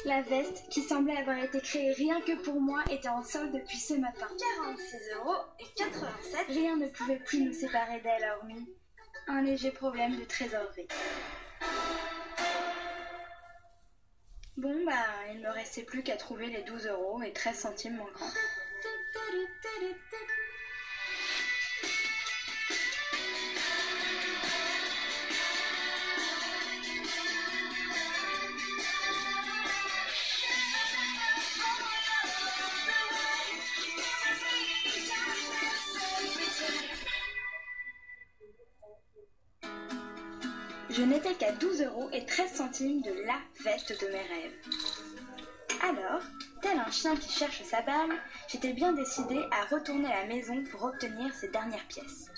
La veste, qui semblait avoir été créée rien que pour moi, était en solde depuis ce matin. 46,87 €. Rien ne pouvait plus nous séparer d'elle, hormis un léger problème de trésorerie. Bon, il ne me restait plus qu'à trouver les 12,13 € manquants. Je n'étais qu'à 12,13 € de la veste de mes rêves. Alors, tel un chien qui cherche sa balle, j'étais bien décidée à retourner à la maison pour obtenir ces dernières pièces.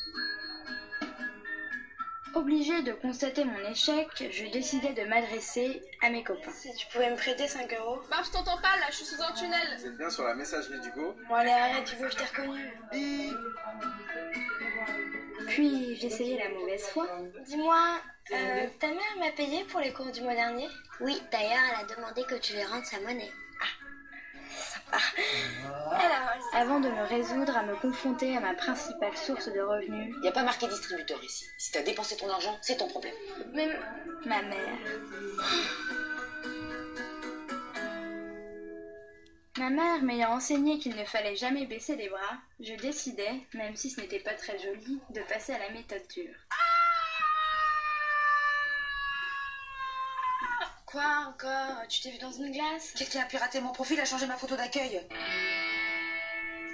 Obligée de constater mon échec, je décidai de m'adresser à mes copains. Si tu pouvais me prêter 5 €. Bah, je t'entends pas, là, je suis sous un tunnel. Vous êtes bien sur la messagerie d'Hugo? Bon, allez, arrête, tu veux, je t'ai reconnu. Puis j'essayai la mauvaise foi. Dis-moi, ta mère m'a payé pour les cours du mois dernier? Oui, d'ailleurs, elle a demandé que tu lui rendes sa monnaie. Alors, Avant de me résoudre à me confronter à ma principale source de revenus, Il n'y a pas marqué distributeur ici. Si t'as dépensé ton argent, c'est ton problème. mais ma mère. Ma mère m'ayant enseigné qu'il ne fallait jamais baisser les bras, je décidai, même si ce n'était pas très joli, de passer à la méthode dure. quoi encore? Tu t'es vu dans une glace? Quelqu'un a piraté mon profil, a changé ma photo d'accueil.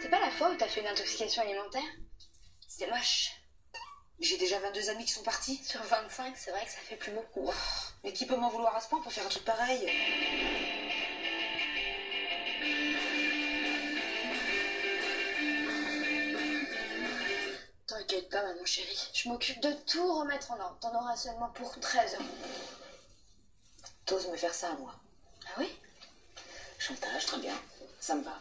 C'est pas la fois où t'as fait une intoxication alimentaire? C'est moche. J'ai déjà 22 amis qui sont partis. Sur 25, c'est vrai que ça fait plus beaucoup. Mais qui peut m'en vouloir à ce point pour faire un truc pareil? T'inquiète pas, maman chérie. Je m'occupe de tout remettre en ordre. T'en auras seulement pour 13 €. T'oses me faire ça à moi? Ah oui? Chantage, très bien. Ça me va.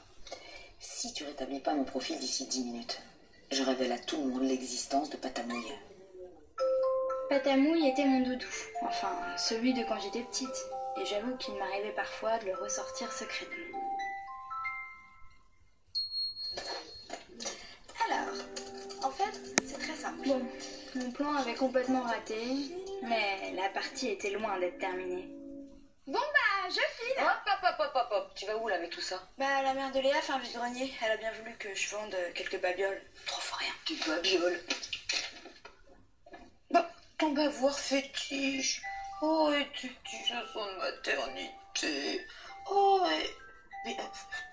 Si tu rétablis pas mon profil d'ici 10 minutes, je révèle à tout le monde l'existence de Patamouille. Patamouille était mon doudou, enfin celui de quand j'étais petite, et j'avoue qu'il m'arrivait parfois de le ressortir secrètement. Alors, en fait, c'est très simple. Bon, mon plan avait complètement raté, mais la partie était loin d'être terminée. Bon je file. Hop. Tu vas où là avec tout ça? La mère de Léa fait un vide-grenier. Elle a bien voulu que je vende quelques babioles. Trop fort rien. Tu babioles. Ton bavoir fétiche. Oh, et tu à son maternité. Oh, mais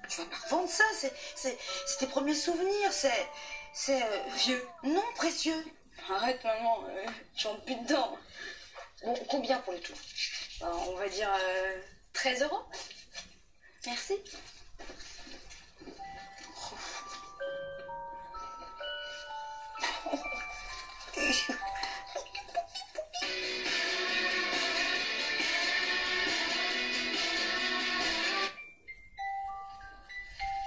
tu vas pas revendre ça. C'est tes premiers souvenirs. C'est vieux. Non, précieux. Arrête maman, j'en plus dedans. Bon, combien pour le tout? On va dire 13 €. Merci.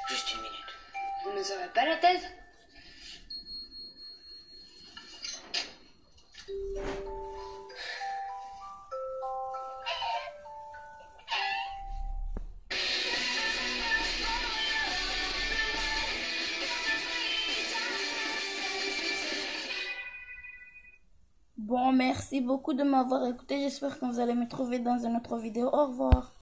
Juste une minute. Vous ne aurez pas la thèse? Bon, merci beaucoup de m'avoir écouté. J'espère que vous allez me trouver dans une autre vidéo. Au revoir.